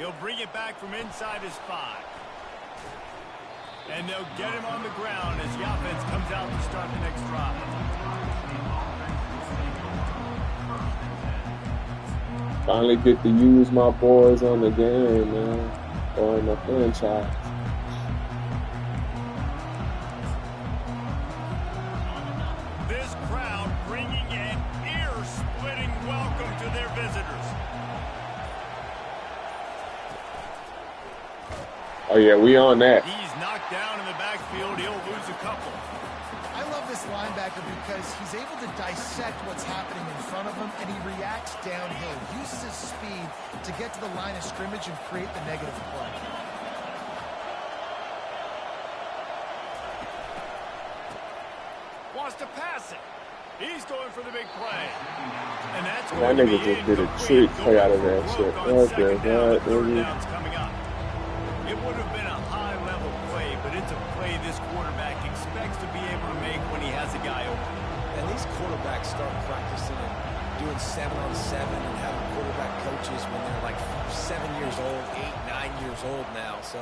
They'll bring it back from inside his 5. And they'll get him on the ground as the offense comes out to start the next drive. Finally get to use my boys on the game, man. Or in the franchise. This crowd bringing an ear-splitting welcome to their visitors. Oh, yeah, we on that. He's knocked down in the backfield. He'll lose a couple. I love this linebacker because he's able to dissect what's happening in front of him, and he reacts downhill, uses his speed to get to the line of scrimmage and create the negative play. Wants to pass it. He's going for the big play. And that's That nigga just did a trick play out of that shit. Okay, God, baby. Coming up. It would have been a high-level play, but it's a play this quarterback expects to be able to make when he has a guy open. And these quarterbacks start practicing and doing 7-on-7 and having quarterback coaches when they're like 7 years old, 8, 9 years old now. So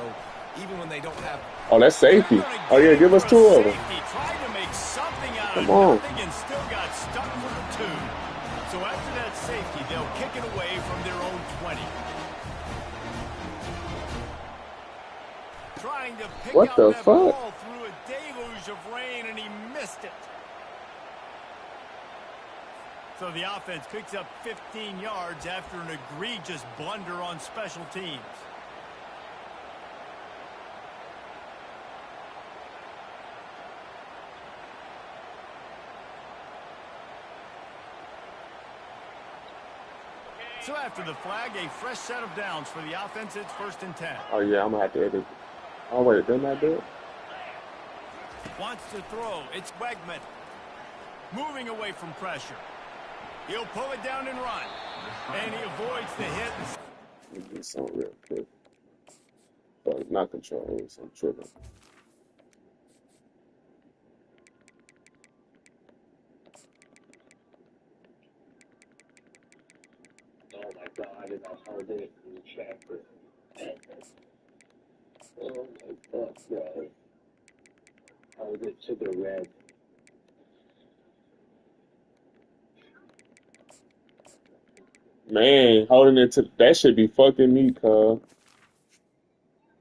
even when they don't have... Oh, that's safety. Oh, yeah, give us 2 of them. Trying to make something out Come of on. nothing and still got stuck for the 2. So after that safety, they'll kick it away from their own 20. Trying to pick What out the that fuck? ball through a deluge of rain, and he missed it. So the offense picks up 15 yards after an egregious blunder on special teams. So after the flag, a fresh set of downs for the offense. It's 1st and 10. Oh, yeah, I'm going to have to edit. Oh, wait, didn't I do it? Wants to throw. It's Wegman. Moving away from pressure. He'll pull it down and run. And he avoids the hit. Let me get some real quick. But it's not control. It's some tripping. Oh my God, and I heard it in the chapter. Oh my God, bro. Hold it to the red. Man, holding it to that should be fucking me, cuz.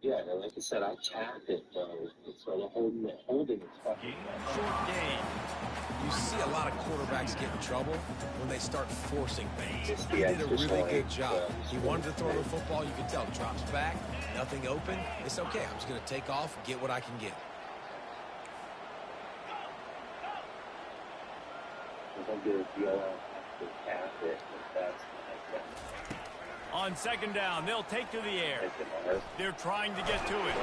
Yeah, and like I said, I tapped it, though. So the holding it's fucking Short game. You see a lot of quarterbacks get in trouble when they start forcing things. It's He the did a extra really good point, job. He wanted to throw the football. You could tell. Drops back, nothing open. It's okay. I'm just going to take off, get what I can get. I'm going to deal to tap it. That's On 2nd down, they'll take to the air. They're trying to get to it.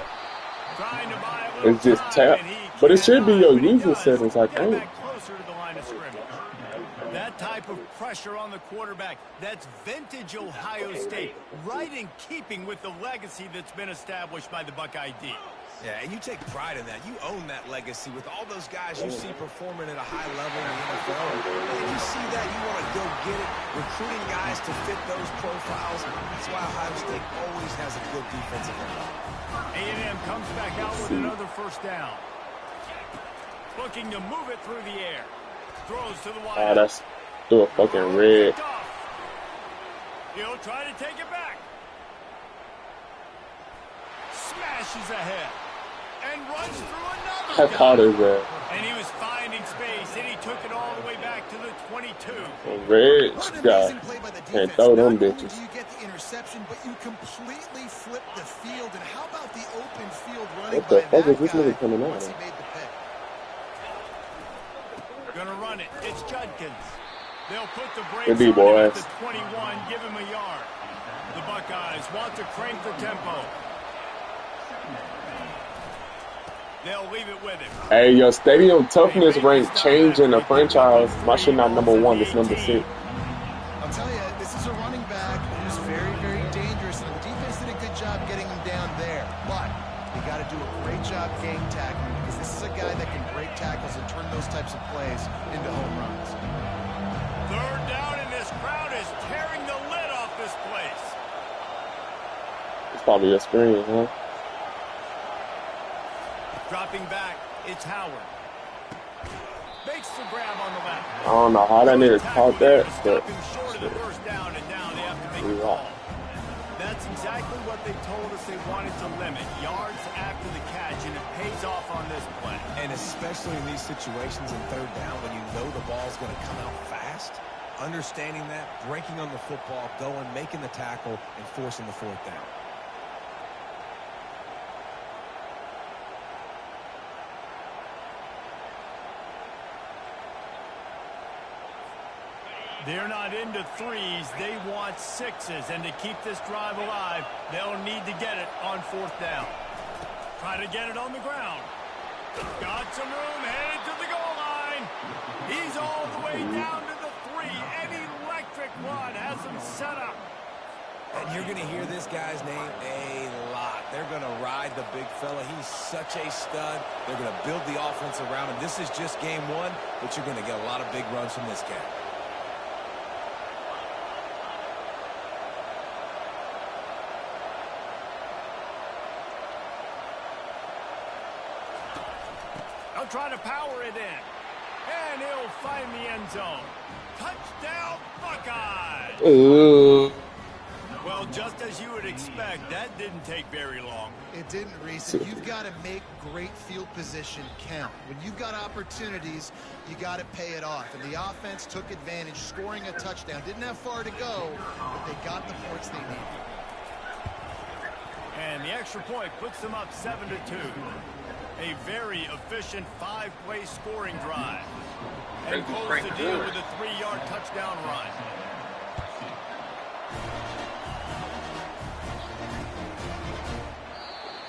Trying to buy a little It's just time, tap. and he But it should be cannot, your but he user does settings, I get think. back closer to the line of scrimmage. That type of pressure on the quarterback, that's vintage Ohio State, right in keeping with the legacy that's been established by the Buckeye D. Yeah, and you take pride in that. You own that legacy with all those guys you see performing at a high level in the NFL. And you see that, you want to go get it, recruiting guys to fit those profiles. That's why Ohio State always has a good defensive line. A&M comes back out with another 1st down. Looking to move it through the air. Throws to the wide. Ah, that's through a fucking red. He'll try to take it back. Smashes ahead. And runs through another How caught is that? And he was finding space, and he took it all the way back to the 22. A red What an guy. amazing play by the Can't defense. throw them Not only bitches. do you get the interception, but you completely flip the field. And how about the open field running What the by fuck that is this guy nigga coming out once he of? made the pick? Gonna run it. It's Judkins. They'll put the brakes Good D, on him at boys. the 21, give him a yard. The Buckeyes want to crank the tempo. They'll leave it with him. Hey, your stadium toughness rank change in the franchise. My shit not number 1, it's number 6. I'll tell you, this is a running back who's very, very dangerous, and the defense did a good job getting him down there. But you got to do a great job game tackling, because this is a guy that can break tackles and turn those types of plays into home runs. 3rd down, and this crowd is tearing the lid off this place. probably a screen, huh? Dropping back, it's Howard. Makes the grab on the left. I don't know how that nigga caught that, but Short of the first down, and now they have to make a call. That's exactly what they told us they wanted to limit. Yards after the catch, and it pays off on this play. And especially in these situations in third down when you know the ball's going to come out fast, understanding that, breaking on the football, going, making the tackle, and forcing the fourth down. They're not into threes. They want sixes. And to keep this drive alive, they'll need to get it on fourth down. Try to get it on the ground. Got some room, headed to the goal line. He's all the way down to the 3. An electric run has him set up. And you're going to hear this guy's name a lot. They're going to ride the big fella. He's such a stud. They're going to build the offense around him. This is just game 1, but you're going to get a lot of big runs from this guy. They'll try to power it in. And he'll find the end zone. Touchdown, Buckeyes! ooh. Well, just as you would expect, that didn't take very long. It didn't, Reese. You've got to make great field position count. When you've got opportunities, you got to pay it off. And the offense took advantage, scoring a touchdown. Didn't have far to go, but they got the points they needed. And the extra point puts them up 7-2. A very efficient 5-play scoring drive. And close the deal with a 3-yard touchdown run.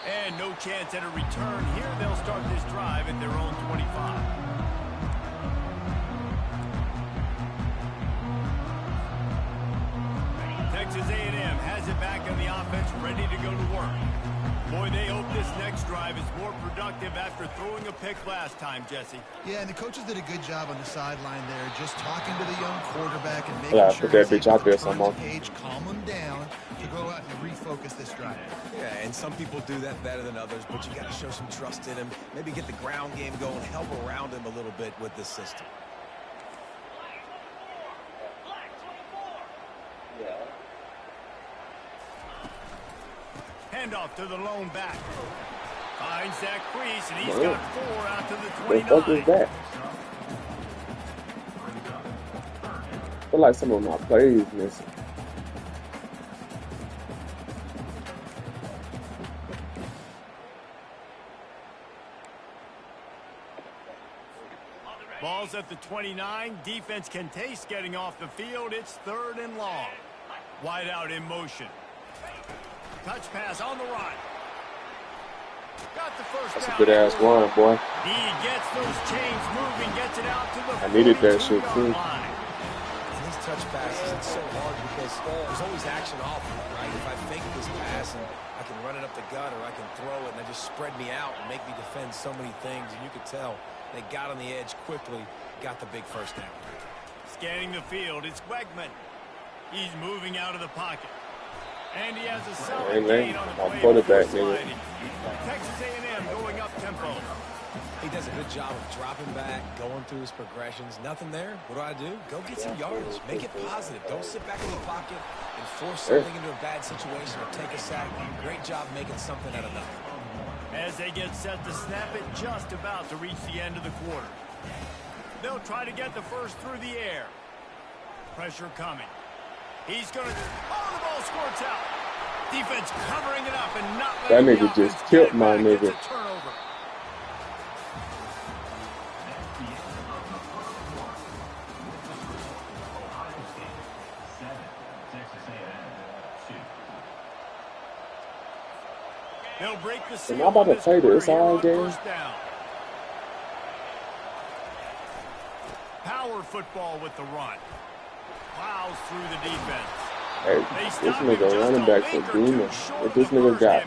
And no chance at a return. Here they'll start this drive at their own 25. Texas A&M has it back on the offense, ready to go to work. Boy, they hope this next drive is more productive after throwing a pick last time, Jesse. Yeah, and the coaches did a good job on the sideline there, just talking to the young quarterback and making sure Put that bitch out there some more. Calm him down to go out and refocus this drive. Yeah, and some people do that better than others, but you got to show some trust in him. Maybe get the ground game going, help around him a little bit with this system. Handoff to the lone back. Finds that crease, and he's got 4 out to the 29. What the fuck is that? I feel like some of my plays missing. Ball's at the 29. Defense can taste getting off the field. It's 3rd and long. Wide out in motion. Touch pass on the run. Got the first That's down. a good-ass run, boy. He gets those chains moving, gets it out to the I needed that shit, too. line. These touch passes, it's so hard because there's always action off of it, right? If I fake this pass and I can run it up the gut or I can throw it and they just spread me out and make me defend so many things, and you could tell they got on the edge quickly, got the big first down. Scanning the field, it's Wegman. He's moving out of the pocket. And he has a solid gain on the play. Quarterback, nigga. Texas A&M going up tempo. He does a good job of dropping back, going through his progressions. Nothing there. What do? Go get some yards. Make it positive. Don't sit back in the pocket and force something into a bad situation or take a sack. Great job making something out of nothing. As they get set to snap it, just about to reach the end of the quarter. They'll try to get the first through the air. Pressure coming. He's going to... Oh, the ball squirts out. Defense covering it up and not letting that nigga just killed my nigga. It's a turnover. They'll break the seal. Am I about to play this all game? Power football with the run. Plows through the defense. Hey, this nigga running back for Demon. If this nigga got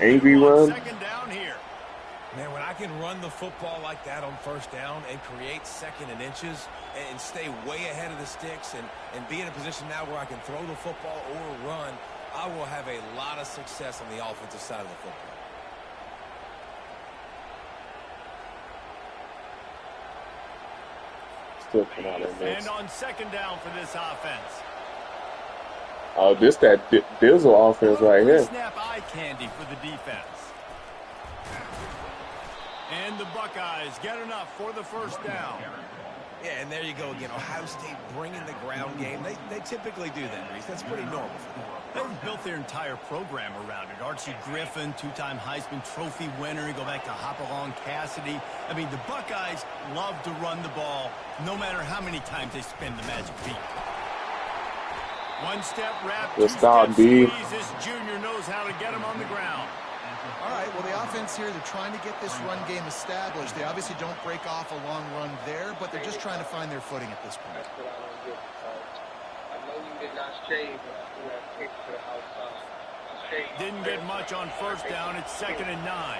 angry run. Man, when I can run the football like that on first down and create 2nd and inches and stay way ahead of the sticks and be in a position now where I can throw the football or run, I will have a lot of success on the offensive side of the football. Still come out of And on second down for this offense. Oh, this that Dizzle offense right here. Snap eye candy for the defense. And the Buckeyes get enough for the first down. Yeah, and there you go again. Ohio State bringing the ground game. They typically do that, Reese. That's pretty normal for them. They've built their entire program around it. Archie Griffin, two-time Heisman Trophy winner. You go back to Hopalong Cassidy. I mean, the Buckeyes love to run the ball, no matter how many times they spin the magic beat. One-step wrap, two-step squeeze. This junior knows how to get him on the ground. All right, well, the offense here, they're trying to get this run game established. They obviously don't break off a long run there, but they're just trying to find their footing at this point. I know you did not shave kick to the outside. Didn't get much on first down. It's 2nd and 9.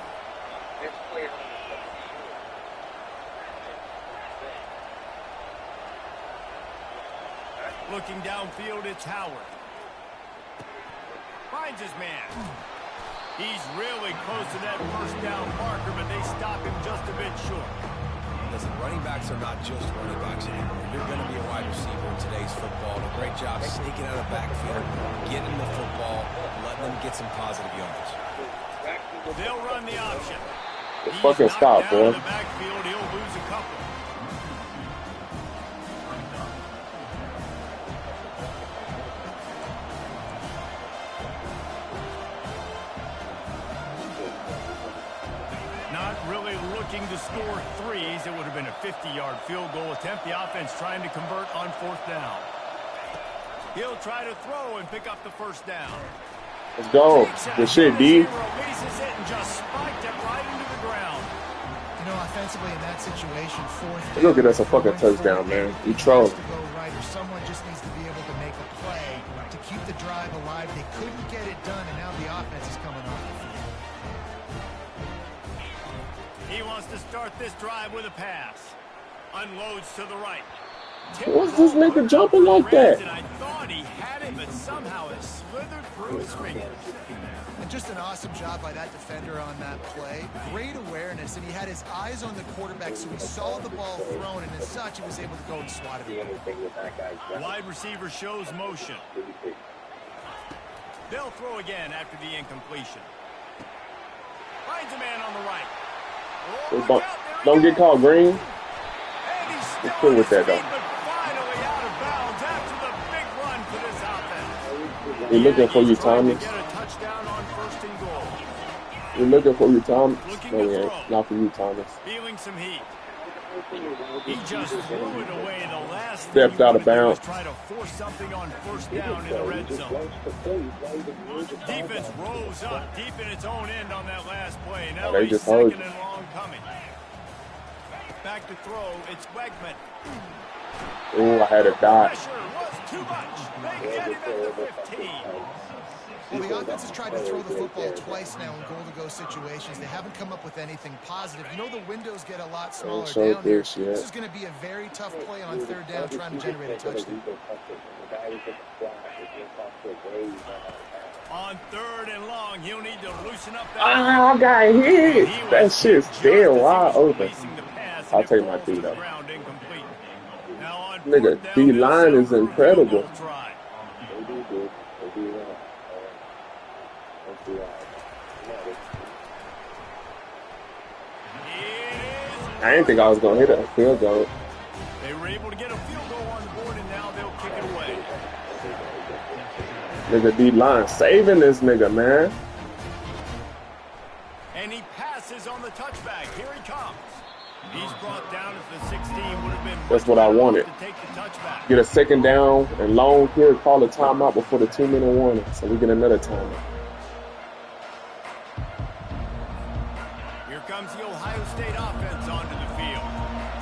Looking downfield, it's Howard. Finds his man. He's really close to that first down marker, but they stop him just a bit short. Listen, running backs are not just running backs anymore. You're going to be a wide receiver in today's football. A great job sneaking out of backfield, getting the football, letting them get some positive yards. They'll run the option. Fucking stop, bro. In the backfield, he'll lose a couple. Not really looking to score threes. It would have been a 50-yard field goal attempt. The offense trying to convert on 4th down. He'll try to throw and pick up the first down. Let's go. Good shit, D. Releases it and just spiked it right into the ground. You know, offensively in that situation, 4th They're gonna get us a fucking touchdown, man. You trolling. to go right, or someone just needs to be able to make a play to keep the drive alive. They couldn't get it done, and now the offense is coming off the field. He wants to start this drive with a pass. Unloads to the right. What's this nigga jumping like that? I thought he had it, but somehow it slithered through his fingers. And just an awesome job by that defender on that play. Great awareness, and he had his eyes on the quarterback, so he saw the ball thrown, and as such, he was able to go and swat it away. Wide receiver shows motion. They'll throw again after the incompletion. Finds a man on the right. Oh, Don't get caught, Green. And he's still Let's go with that, though. but finally out of bounds after the big run for this offense. We're looking for you, Thomas. Get a touchdown on 1st and goal. We're looking for you, Thomas. No, we ain't. Not for you, Thomas. Feeling some heat. He just threw it away. The last Stepped out of bounds. Try to force something on 1st down in the red zone. Defense rose up deep in its own end on that last play. Now they he's just 2nd heard. and long coming. Back to throw. It's Wegman. Oh, I had a dot. Pressure was too much. They get him at the 15. Well, the offense has tried to throw the football twice now in goal-to-go situations. They haven't come up with anything positive. You know the windows get a lot smaller down here. This is going to be a very tough play on 3rd down trying to generate a touchdown. On 3rd and long, he'll need to loosen up that. I got hit. That shit's dead wide open. I'll take my D, though. Nigga, D-line is incredible. I didn't think I was going to hit a field goal. They were able to get a field goal on the board, and now they'll kick it away. Nigga, D-line saving this nigga, man. And he passes on the touchback. Here he comes. He's brought down at the 16. Would have been That's what I wanted. to take the touchback. Get a 2nd down and long here. Call a timeout before the 2-minute warning, so we get another timeout. Here comes the Ohio State offense onto the field.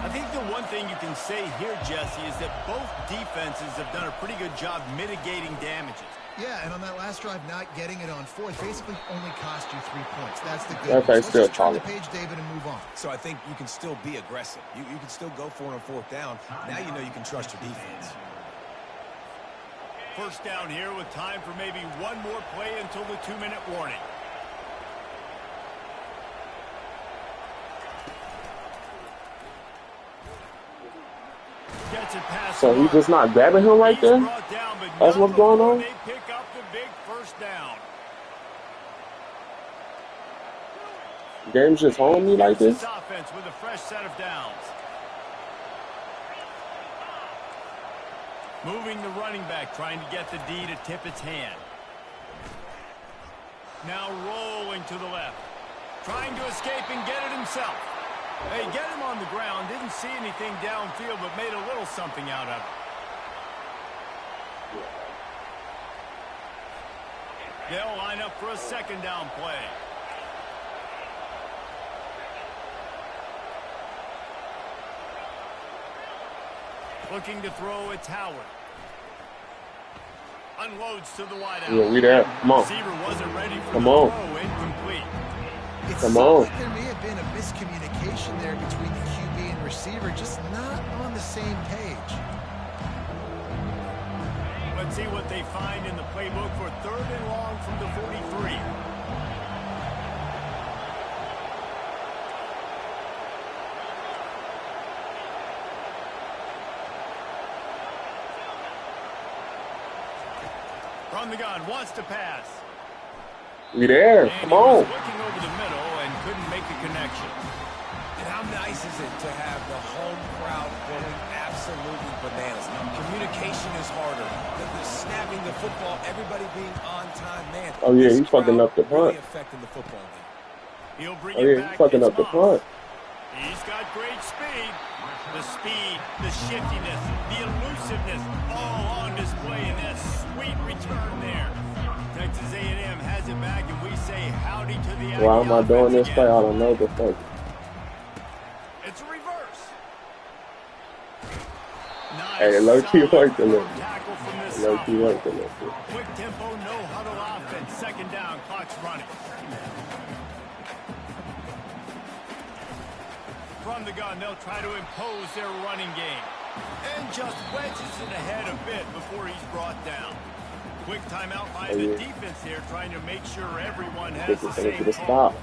I think the one thing you can say here, Jesse, is that both defenses have done a pretty good job mitigating damages. Yeah, and on that last drive, not getting it on 4th basically only cost you 3 points. That's the good Okay, news. still Let's just turn the solid. page, David, and move on. So I think you can still be aggressive. You can still go for it on 4th down. Now you know you can trust your defense. First down here with time for maybe one more play until the 2-minute warning. Gets it past So he's just not grabbing him right there? That's what's going on? They pick up the big first down. Game's just holding me like this? Offense with a fresh set of downs. Moving the running back, trying to get the D to tip its hand. Now rolling to the left. Trying to escape and get it himself. They get him on the ground, didn't see anything downfield, but made a little something out of it. They'll line up for a second down play. Looking to throw, it's Howard. Unloads to the wideout. Yeah, we there. Come on. Receiver wasn't ready for Come the on. throw, incomplete. It Come seems on. like there may have been a miscommunication there between the QB and receiver, just not on the same page. Let's see what they find in the playbook for 3rd and long from the 43. From the gun, wants to pass. We there. And Come he was on. looking over the middle and couldn't make a connection. And how nice is it to have the home crowd going absolutely bananas? Communication is harder. The snapping the football, everybody being on time, man. Oh, yeah, this he's fucking crowd up the punt. Really affecting the football game. He'll bring Oh, it yeah, back. he's fucking It's up the Moss. punt. He's got great speed. The speed, the shiftiness, the elusiveness, all on display in that sweet return there. Texas A&M has it back, and we say howdy to the Aggie Why am I doing offense this play? again. I don't know the fuck. It's a reverse. Nice, Hey, low-key solid worked a little. firm tackle from this Low-key sophomore. worked a little bit. Quick tempo, no huddle offense. Second down, clock's running. From the gun, they'll try to impose their running game. And just wedges it ahead a bit before he's brought down. Quick timeout by the defense here, trying to make sure everyone has the Finish same to the call. stop.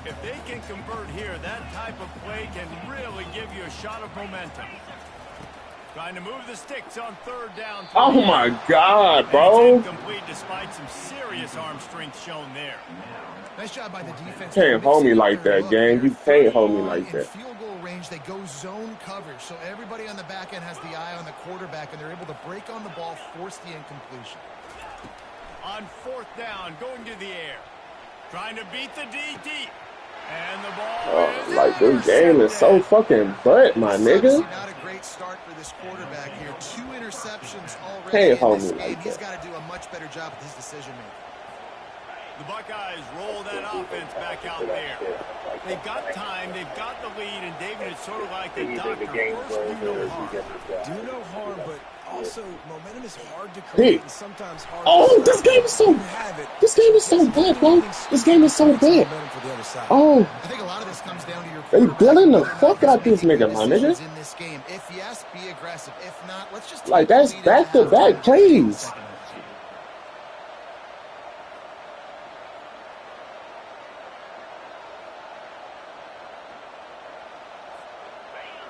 If they can convert here, that type of play can really give you a shot of momentum. Trying to move the sticks on 3rd down. Oh my God, And bro. it's incomplete despite some serious arm strength shown there. Nice job by the defense. Can't hold me like that, gang. You can't hold me like In that. field goal range, they go zone coverage, so everybody on the back end has the eye on the quarterback, and they're able to break on the ball, force the incompletion. On 4th down, going to the air. Trying to beat the D deep. And the ball is Like, this game is so fucking butt, my nigga. Not a great start for this quarterback here. 2 interceptions already Can't in hold this me game. like He's that. got to do a much better job with his decision making. The Buckeyes roll that offense back out there. They've got time, they've got the lead, and David, it's sort of like the doctor. First, do no harm. Do no harm, but also momentum is hard to create and sometimes hard Oh, to this stop. game is so You have it. This game is so bad, bro. This game is so bad. Momentum for the other side. Oh, I think a lot of this comes down to your they quarterback. dealing the Whether or not fuck he's out this making nigga, good my nigga. decisions in this game. If yes, be aggressive. If not, let's just Like, take the that's lead back to into back halftime. plays.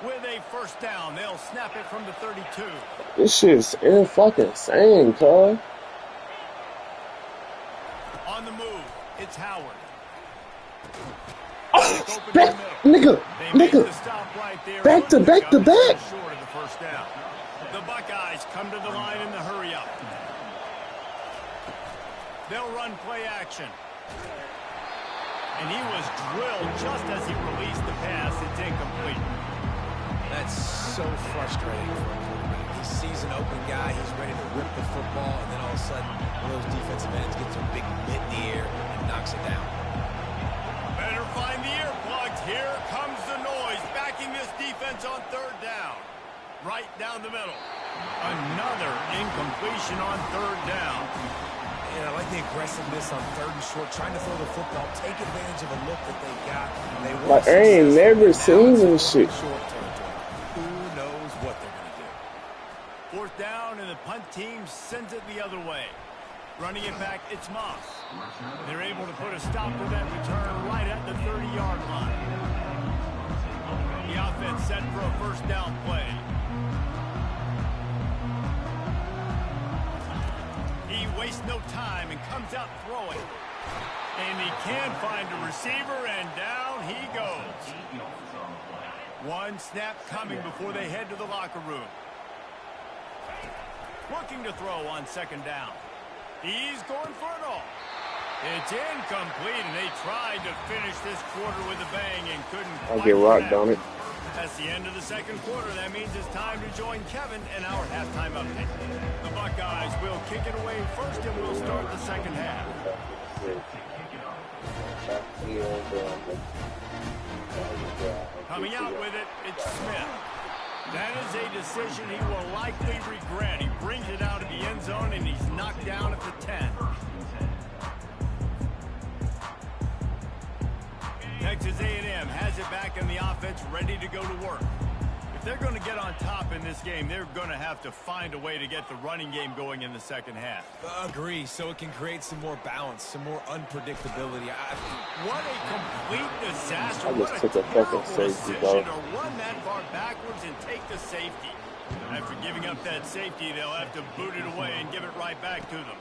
With a first down, they'll snap it from the 32. This shit's insane, cuz. On the move, it's Howard. Oh, back, nigga, They make the nigga. stop right there. Back to Good back to pickup. back. It's short of the first down. The Buckeyes come to the line in the hurry up. They'll run play action. And he was drilled just as he released the pass. It's incomplete. That's so frustrating for a quarterback. He sees an open guy, he's ready to rip the football, and then all of a sudden, one of those defensive ends gets a big mitt in the air and knocks it down. Better find the earplugs. Here comes the noise, backing this defense on 3rd down. Right down the middle. Another incompletion on 3rd down. And I like the aggressiveness on 3rd and short, trying to throw the football, take advantage of the look that they got. They Like, I ain't never seen this shit. Short territory. Who knows what they're going to do? Fourth down, and the punt team sends it the other way. Running it back, it's Moss. They're able to put a stop to that return right at the 30-yard line. The offense set for a first down play. He wastes no time and comes out throwing. And he can find a receiver, and down he goes. One snap coming before they head to the locker room. Looking to throw on second down. He's going for it all. It's incomplete, and they tried to finish this quarter with a bang and couldn't quite. I'll get rocked on it. That's the end of the second quarter. That means it's time to join Kevin in our halftime update. The Buckeyes will kick it away first, and we'll start the second half. Coming out with it, it's Smith. That is a decision he will likely regret. He brings it out of the end zone, and he's knocked down at the 10. Texas A&M has it back in the offense, ready to go to work. If they're going to get on top in this game, they're going to have to find a way to get the running game going in the second half. Agree, so it can create some more balance, some more unpredictability. What a complete disaster. I just took a fucking safety, bro. To run that far backwards and take the safety. After giving up that safety, they'll have to boot it away and give it right back to them.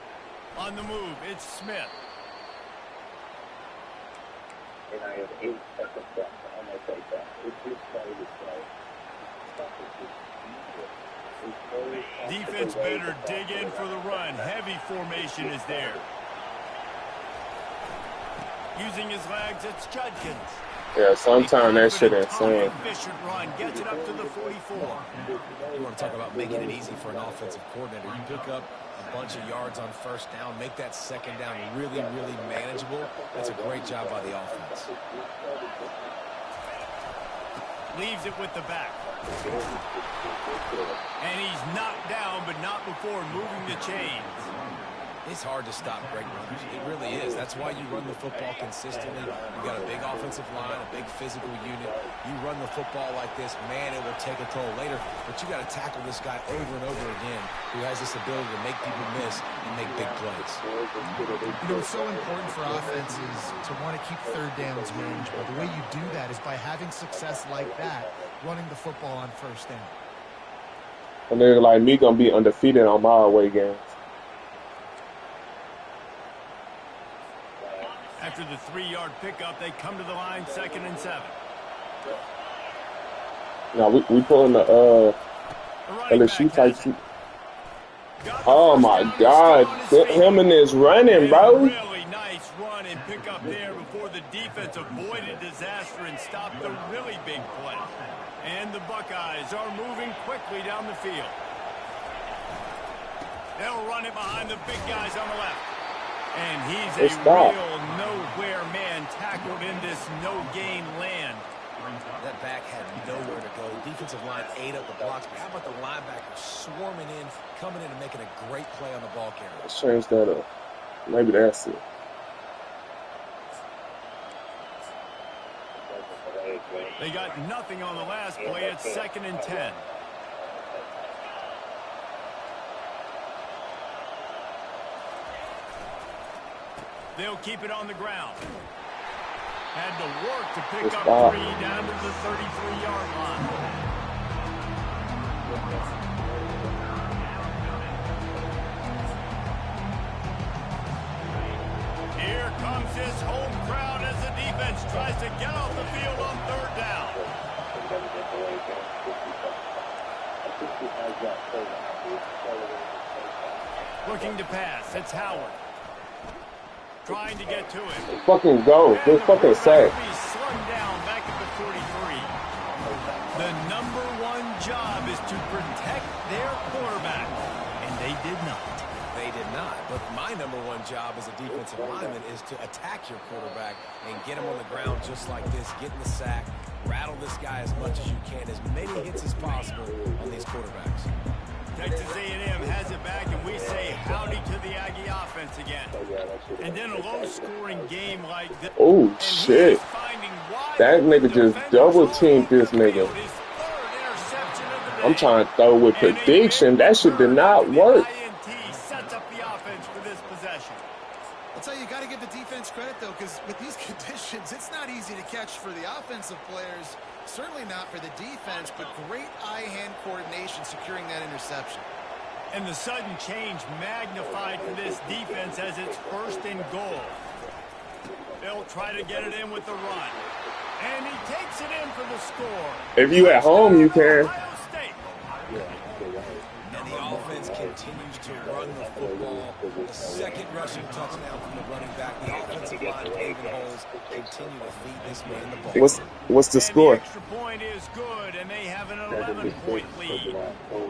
On the move, it's Smith. And I have 8 seconds left. I'm going to take that. It's just play to play. Defense better dig in for the run. Heavy formation is there. Using his legs, it's Judkins. Yeah, sometimes that shit insane. Efficient run gets it up to the 44. You want to talk about making it easy for an offensive coordinator. You pick up a bunch of yards on first down, make that second down really, really manageable. That's a great job by the offense. Leaves it with the back. And he's knocked down, but not before moving the chains. It's hard to stop great runners. It really is. That's why you run the football consistently. You got a big offensive line, a big physical unit. You run the football like this, man, it will take a toll later. But you got to tackle this guy over and over again who has this ability to make people miss and make big plays. You know, it's so important for offenses to want to keep third downs manageable. The way you do that is by having success like that, running the football on first down. A nigga like me gonna be undefeated on my away games. After the 3-yard pickup, they come to the line, 2nd and 7. Now we pulling the LSU type shit. Oh my God, him and his running, bro. Really nice run and pick up there before the defense avoided disaster and stopped the really big play. And the Buckeyes are moving quickly down the field. They'll run it behind the big guys on the left. And he's a real nowhere man tackled in this no-gain land. That back had nowhere to go. Defensive line ate up the blocks. But how about the linebacker swarming in, coming in and making a great play on the ball carrier? Let's change that up. Maybe that's it. They got nothing on the last play. It's 2nd and 10. They'll keep it on the ground. Had to work to pick up 3 down to the 33-yard line. Here comes his home crowd as the defense tries to get off the field on 3rd down. Looking to pass. It's Howard. Trying to get to it. Fucking go. Just fucking sack. Slung down back at the 43. The #1 job is to protect their quarterback. And they did not. They did not. But my #1 job as a defensive lineman is to attack your quarterback and get him on the ground just like this. Get in the sack. Rattle this guy as much as you can. As many hits as possible on these quarterbacks. Texas A&M has it back, and we say howdy to the Aggie offense again. And then a low-scoring game like this. Oh, shit. That nigga just double-teamed this nigga. His 3rd interception of the I'm trying to throw with prediction. That shit did not work. Sets up the offense for this possession. I'll tell you, you got to give the defense credit, though, because with these conditions, it's not easy to catch for the offensive players. Certainly not for the defense, but great eye-hand coordination securing that interception. And the sudden change magnified for this defense as it's 1st and goal. They'll try to get it in with the run. And he takes it in for the score. If you at home, you can. And the offense continues to run the football. The second rushing touchdown from the running back. The offensive line paving holes continue to feed this man the ball. What's the score? The extra point is good, and they have an 11-point lead.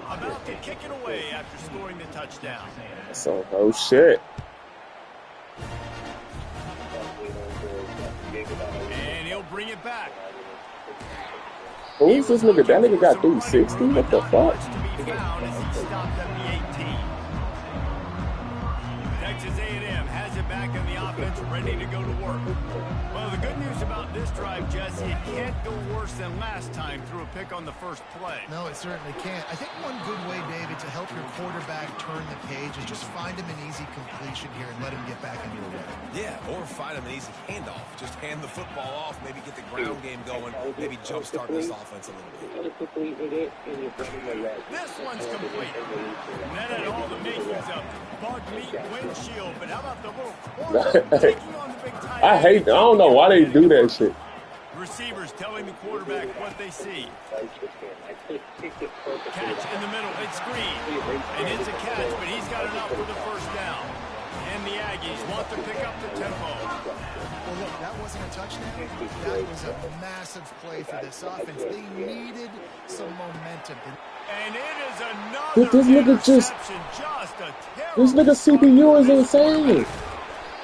About to kick it away after scoring the touchdown. So, oh shit. And he'll bring it back. Who is this nigga? That nigga got 360? What the fuck? Texas A&M has it back in the offense, ready to go to work. Well, the good news about this drive, Jesse, it can't go worse than last time through a pick on the first play. No, it certainly can't. I think one good way, David, to help your quarterback turn the page is just find him an easy completion here and let him get back into a rhythm. Yeah, or find him an easy handoff. Just hand the football off, maybe get the ground game going, maybe jumpstart this offense a little bit. This one's complete. That had all the makings of bug meat windshield, but how about the little corner taking on the big tight end? I don't know why they do that shit. Receivers telling the quarterback what they see. Catch in the middle, it's screen. And it's a catch, but he's got enough for the first down. And the Aggies want to pick up the tempo. Well, look, that wasn't a touchdown. That was a massive play for this offense. They needed some momentum. And it is another This nigga interception. This nigga CPU is insane.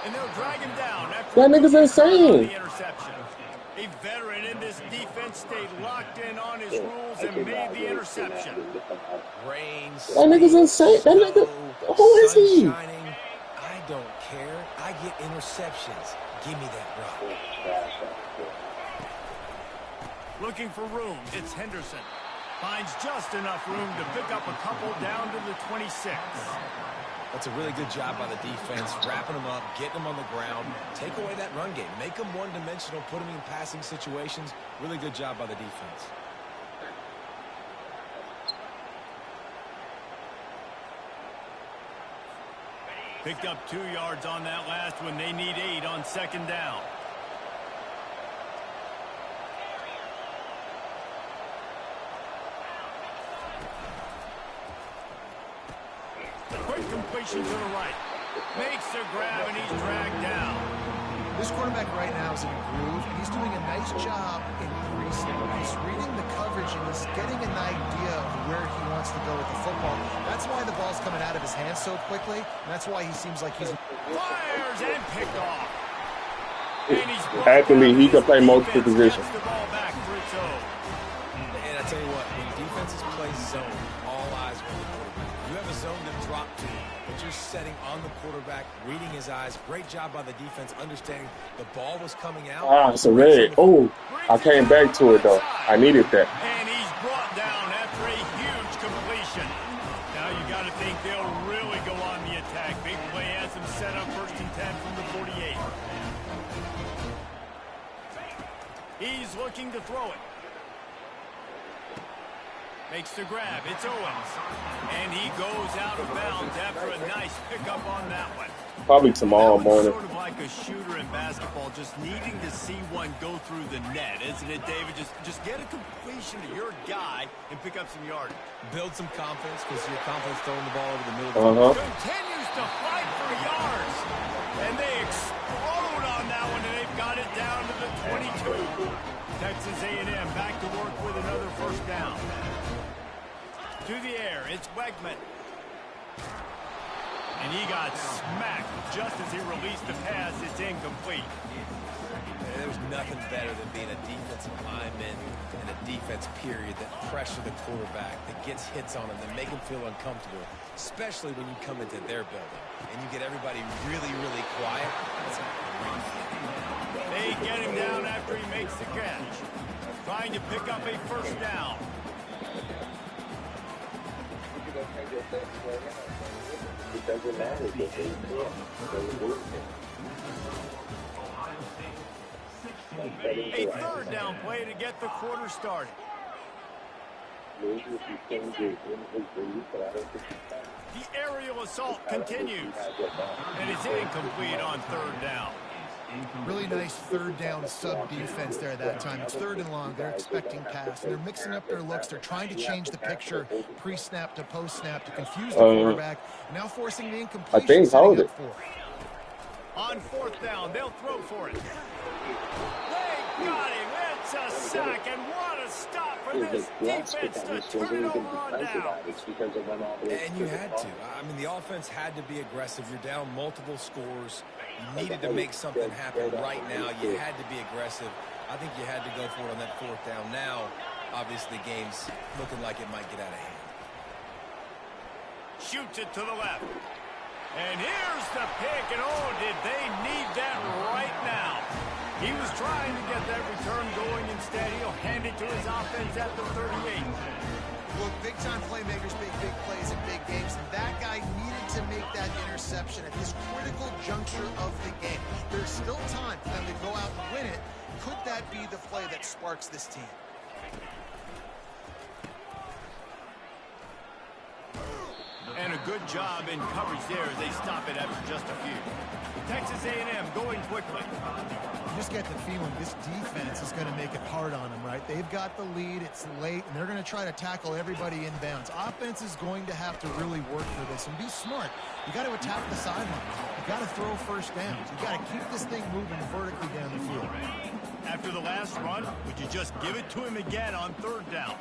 And they'll drag him down after That nigga's insane. the interception. A veteran in this defense stayed locked in on his rules and made the interception. That nigga's insane. That nigga, who is he? Shining. I don't care. I get interceptions. Give me that rock. Looking for room. It's Henderson. Finds just enough room to pick up a couple down to the 26. That's a really good job by the defense, wrapping them up, getting them on the ground. Take away that run game. Make them one-dimensional, put them in passing situations. Really good job by the defense. Picked up 2 yards on that last one. They need 8 on 2nd down. Quick completion to the right. Makes the grab, and he's dragged down. This quarterback right now is in a groove, and he's doing a nice job increasing. He's reading the coverage, and he's getting an idea of where he wants to go with the football. That's why the ball's coming out of his hands so quickly, and that's why he seems like he's... Fires and picked off. And he's Actually, he can play multiple positions. The ball back for its own. And I tell you what, when defenses play zone, all eyes are on the quarterback. You have a zone to drop to, but you're setting on the quarterback, reading his eyes. Great job by the defense, understanding the ball was coming out. Ah, it's a red. Oh, I came back to it, though. I needed that. And he's brought down after a huge completion. Now you got to think they'll really go on the attack. Big play has them set up 1st and 10 from the 48. He's looking to throw it. Makes the grab. It's Owens. And he goes out of bounds after a nice pickup on that one. Probably tomorrow morning. Sort of like a shooter in basketball, just needing to see one go through the net, isn't it, David? Just get a completion to your guy and pick up some yardage. Build some confidence, because your confidence throwing the ball over the middle. Continues to fight for yards. And they explode on that one, and they've got it down to the 22. Texas A&M back to work with another 1st down. To the air, it's Wegman. And he got smacked just as he released the pass. It's incomplete. There's nothing better than being a defensive lineman and a defense period that pressure the quarterback, that gets hits on him, that make him feel uncomfortable, especially when you come into their building and you get everybody really, really quiet. That's a great feeling. They get him down after he makes the catch. Trying to pick up a 1st down. It doesn't matter if they can't. A third down play to get the quarter started. The aerial assault continues, and it's incomplete on third down. Really nice third down sub defense there that time. It's third and long. They're expecting pass, and they're mixing up their looks. They're trying to change the picture pre-snap to post-snap to confuse the quarterback. Now forcing the incompletion. I think hold it. On fourth down, they'll throw for it. They got him. It's a sack, and what a stop for this defense to turn it over on down. And you had to. I mean, the offense had to be aggressive. You're down multiple scores. You needed to make something happen right now. You had to be aggressive. I think you had to go for it on that fourth down. Now, obviously, the game's looking like it might get out of hand. Shoots it to the left. And here's the pick, and oh, did they need that right now. He was trying to get that return going. Instead, he'll hand it to his offense at the 38. Look, big-time playmakers make big plays in big games, and that guy needed to make that interception at this critical juncture of the game. There's still time for them to go out and win it. Could that be the play that sparks this team? And a good job in coverage there as they stop it after just a few. Texas A&M going quickly. You just get the feeling this defense is going to make it hard on them, right? They've got the lead, it's late, and they're going to try to tackle everybody inbounds. Offense is going to have to really work for this and be smart. You got to attack the sidelines. You got to throw first downs. You got to keep this thing moving vertically down the field. After the last run, would you just give it to him again on third down?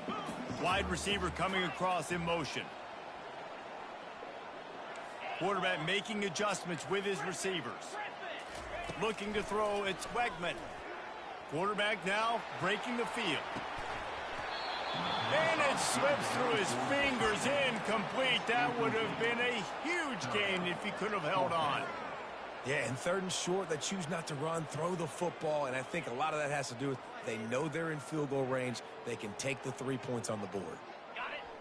Wide receiver coming across in motion. Quarterback making adjustments with his receivers. Looking to throw, it's Wegman. Quarterback now breaking the field. And it slips through his fingers, incomplete. That would have been a huge gain if he could have held on. Yeah, and third and short, they choose not to run, throw the football, and I think a lot of that has to do with they know they're in field goal range. They can take the 3 points on the board.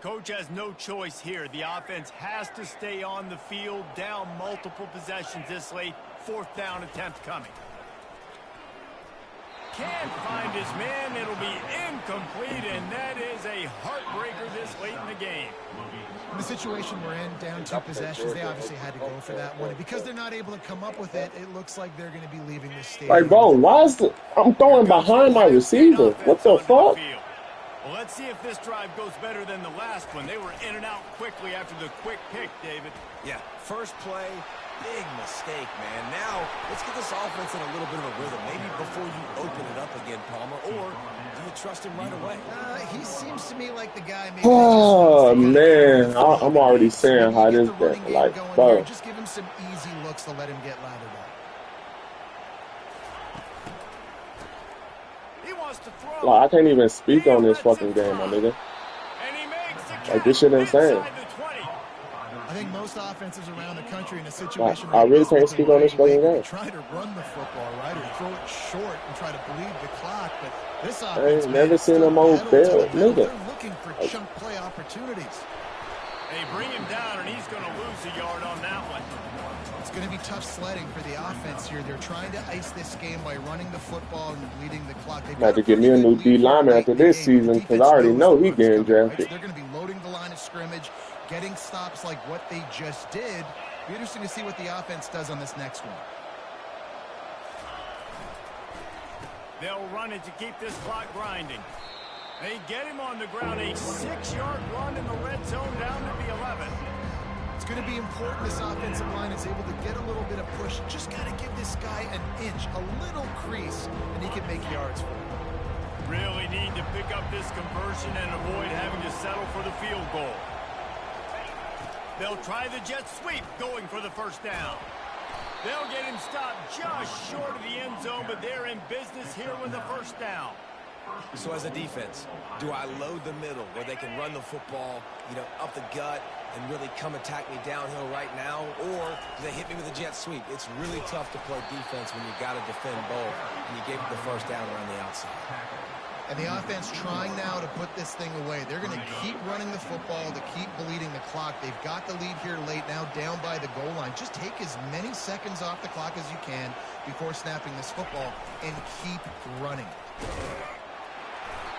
Coach has no choice here. The offense has to stay on the field, down multiple possessions this late. Fourth down attempt coming. Can't find his man. It'll be incomplete, and that is a heartbreaker this late in the game. In the situation we're in, down 2 possessions, they obviously had to go for that one. And because they're not able to come up with it, it looks like they're going to be leaving this stadium. Like, bro, why is I'm throwing behind my receiver? What the fuck? Well, let's see if this drive goes better than the last one. They were in and out quickly after the quick pick, David. Yeah, first play, big mistake, man. Now, let's get this offense in a little bit of a rhythm. Maybe before you open it up again, Palmer, or do you trust him right away? He seems to me like the guy maybe. Oh, man. I'm already saying how this been. Like, bro. Just give him some easy looks to let him get lathered up. Like, I can't even speak on this fucking game, my nigga. Like, this shit insane. I think most offenses around the country in a situation I really can't speak on this fucking game. Try to run the football, right, or throw it short and try to bleed the clock, but this I offense, ain't never seen them old fail, nigga. They're looking for chunk play opportunities. They bring him down, and he's going to lose a yard on that one. It's going to be tough sledding for the offense here. They're trying to ice this game by running the football and bleeding the clock. They've got to give me a new D lineman after this season because I already know he's getting drafted. They're going to be loading the line of scrimmage, getting stops like what they just did. Be interesting to see what the offense does on this next one. They'll run it to keep this clock grinding. They get him on the ground. A 6-yard run in the red zone down to the 11. It's going to be important this offensive line is able to get a little bit of push. Just got to give this guy an inch, a little crease, and he can make yards for him. Really need to pick up this conversion and avoid having to settle for the field goal. They'll try the jet sweep, going for the first down. They'll get him stopped just short of the end zone, but they're in business here with the first down. So as a defense, do I load the middle where they can run the football, up the gut and really come attack me downhill right now, or do they hit me with a jet sweep? It's really tough to play defense when you got to defend both, and you gave it the first down around the outside. And the offense trying now to put this thing away. They're going to keep running the football to keep bleeding the clock. They've got the lead here late, now down by the goal line. Just take as many seconds off the clock as you can before snapping this football and keep running.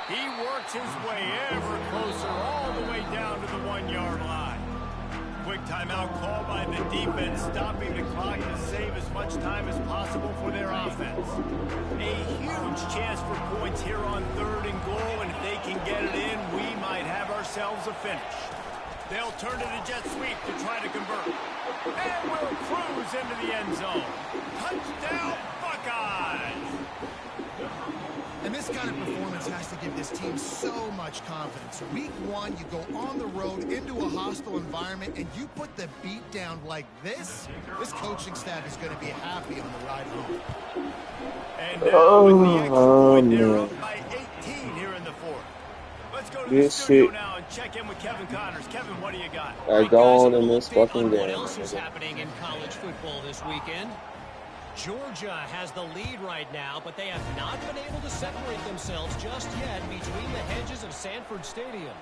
He works his way ever closer all the way down to the 1-yard line. Quick timeout called by the defense, stopping the clock to save as much time as possible for their offense. A huge chance for points here on 3rd and goal, and if they can get it in, we might have ourselves a finish. They'll turn to the jet sweep to try to convert. And we'll cruise into the end zone. Touchdown, Buckeyes! And this kind of performance has to give this team so much confidence. Week 1, you go on the road into a hostile environment, and you put the beat down like this. This coaching staff is going to be happy on the ride home. And now with the extra point, they're up by 18 here in the 4th. Let's go to the studio now and check in with Kevin Connors. Kevin, what do you got? I go on in this fucking game. What else is happening in college football this weekend? Georgia has the lead right now, but they have not been able to separate themselves just yet between the hedges of Sanford Stadium.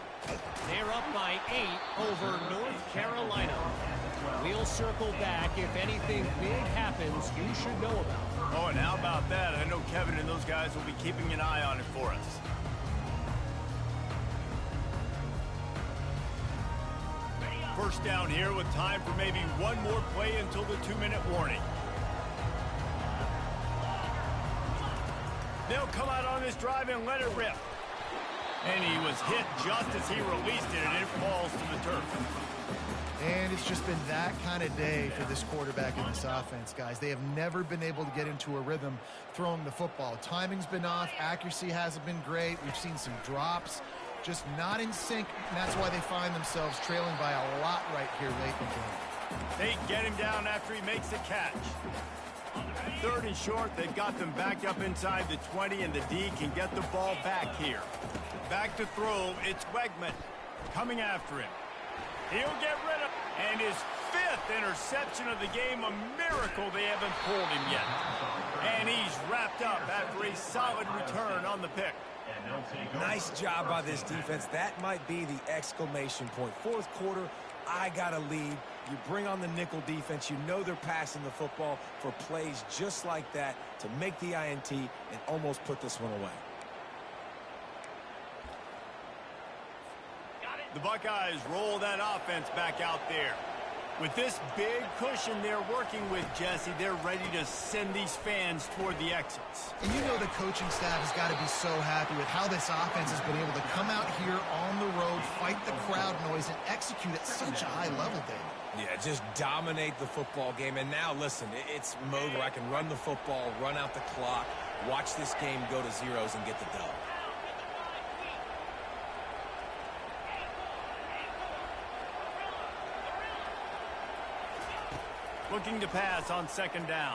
They're up by 8 over North Carolina. We'll circle back if anything big happens you should know about. Oh, and how about that? I know Kevin and those guys will be keeping an eye on it for us. First down here with time for maybe one more play until the 2-minute warning. They'll come out on this drive and let it rip. And he was hit just as he released it, and it falls to the turf. And it's just been that kind of day for this quarterback and this offense, guys. They have never been able to get into a rhythm throwing the football. Timing's been off. Accuracy hasn't been great. We've seen some drops. Just not in sync, and that's why they find themselves trailing by a lot right here late in the game. They get him down after he makes the catch. 3rd and short, they've got them backed up inside the 20, and the D can get the ball back here. Back to throw, it's Wegman coming after him. He'll get rid of it. And his 5th interception of the game, a miracle they haven't pulled him yet. And he's wrapped up after a solid return on the pick. Nice job by this defense. That might be the exclamation point. 4th quarter, I got a lead. You bring on the nickel defense. You know they're passing the football for plays just like that to make the INT and almost put this one away. The Buckeyes roll that offense back out there. With this big cushion they're working with, Jesse, they're ready to send these fans toward the exits. And you know the coaching staff has got to be so happy with how this offense has been able to come out here on the road, fight the crowd noise, and execute at such a high level, David. Yeah, just dominate the football game. And now, listen, it's mode where I can run the football, run out the clock, watch this game go to zeros and get the dub. Looking to pass on 2nd down.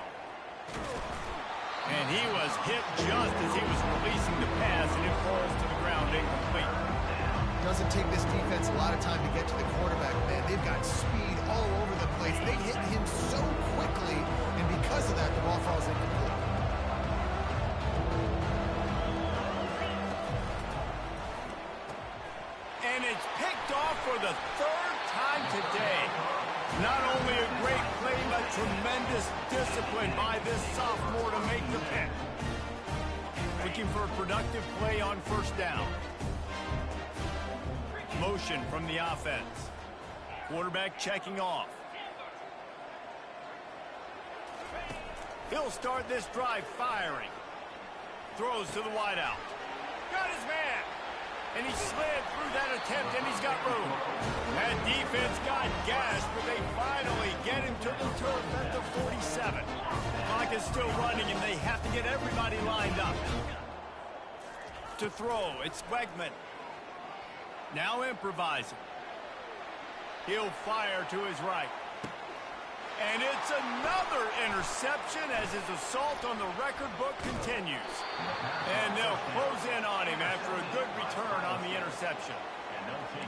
And he was hit just as he was releasing the pass, and it falls to the ground incomplete. Doesn't take this defense a lot of time to get to the quarterback, man. They've got speed all over the place. They hit him so quickly, and because of that, the ball falls incomplete. And it's picked off for the 3rd time today. Not only a great play, but tremendous discipline by this sophomore to make the pick. Looking for a productive play on 1st down. Motion from the offense. Quarterback checking off. He'll start this drive firing. Throws to the wideout. Got his man. And he slid through that attempt, and he's got room. That defense got gashed, but they finally get him to the turf at the 47. Clock is still running, and they have to get everybody lined up. To throw, it's Wegman. Now improvising. He'll fire to his right. And it's another interception as his assault on the record book continues. And they'll close in on him after a good return on the interception.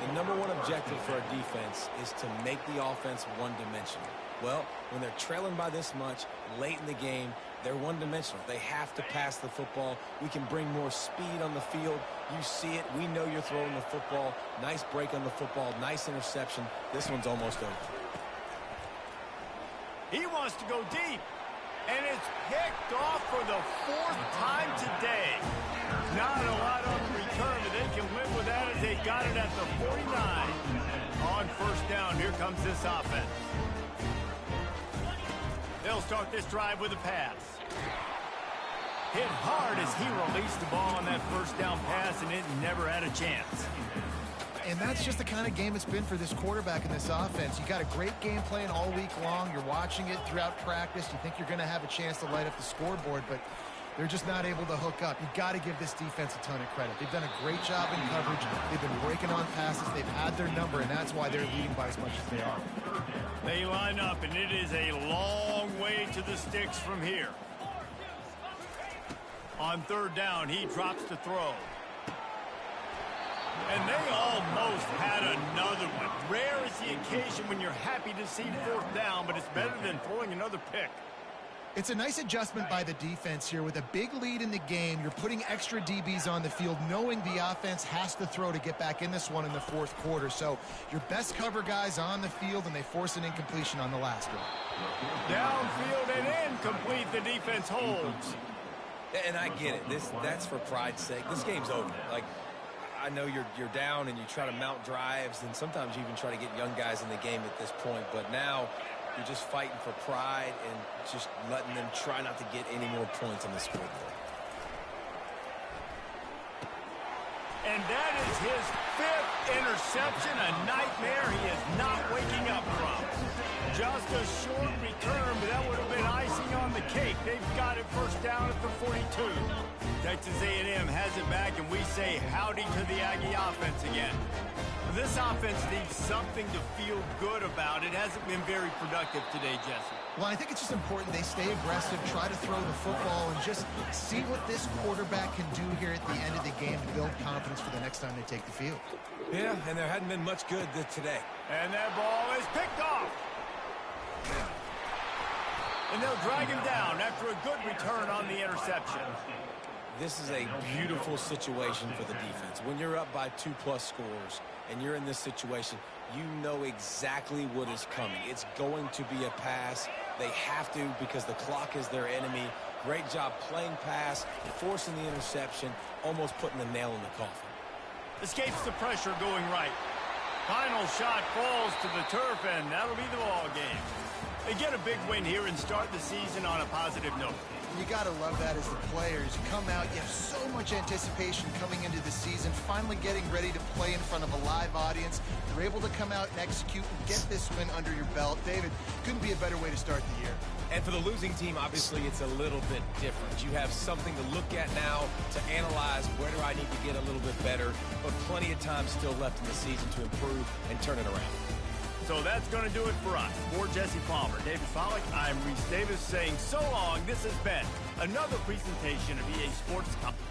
The #1 objective for our defense is to make the offense one-dimensional. Well, when they're trailing by this much late in the game, they're one-dimensional. They have to pass the football. We can bring more speed on the field. You see it. We know you're throwing the football. Nice break on the football. Nice interception. This one's almost over. He wants to go deep. And it's picked off for the 4th time today. Not a lot on the return, but they can live with that as they got it at the 49. On first down, here comes this offense. They'll start this drive with a pass. Hit hard as he released the ball on that first down pass, and it never had a chance. And that's just the kind of game it's been for this quarterback in this offense. You got a great game plan all week long. You're watching it throughout practice. You think you're going to have a chance to light up the scoreboard, but they're just not able to hook up. You got to give this defense a ton of credit. They've done a great job in coverage. They've been breaking on passes. They've had their number, and that's why they're leading by as much as they are. They line up, and it is a long way to the sticks from here. On third down, he drops to throw. And they almost had another one. Rare is the occasion when you're happy to see fourth down, but it's better than throwing another pick. It's a nice adjustment by the defense here. With a big lead in the game, you're putting extra DBs on the field, knowing the offense has to throw to get back in this one in the fourth quarter. So your best cover guys on the field, and they force an incompletion on the last one. Downfield and incomplete. The defense holds. And I get it. That's for pride's sake. This game's over. Like, I know you're down and you try to mount drives, and sometimes you even try to get young guys in the game at this point. But now you're just fighting for pride and just letting them try not to get any more points on the scoreboard. And that is his 5th interception, a nightmare he is not waking up from. Just a short return, but that would have been icing on the cake. They've got it first down at the 42. Texas A&M has it back, and we say howdy to the Aggie offense again. This offense needs something to feel good about. It hasn't been very productive today, Jesse. Well, I think it's just important they stay aggressive, try to throw the football, and just see what this quarterback can do here at the end of the game to build confidence for the next time they take the field. Yeah, and there hadn't been much good today. And that ball is picked off. And they'll drag him down after a good return on the interception. This is a beautiful situation for the defense. When you're up by 2+ scores and you're in this situation, you know exactly what is coming. It's going to be a pass. They have to, because the clock is their enemy. Great job playing pass, forcing the interception, almost putting the nail in the coffin. Escapes the pressure going right. Final shot falls to the turf, and that'll be the ball game. They get a big win here and start the season on a positive note. You got to love that as the players. You come out, you have so much anticipation coming into the season, finally getting ready to play in front of a live audience. You're able to come out and execute and get this win under your belt. David, couldn't be a better way to start the year. And for the losing team, obviously, it's a little bit different. You have something to look at now to analyze where do I need to get a little bit better, but plenty of time still left in the season to improve and turn it around. So that's going to do it for us. For Jesse Palmer, David Pollack, I'm Reese Davis saying so long. This has been another presentation of EA Sports Company.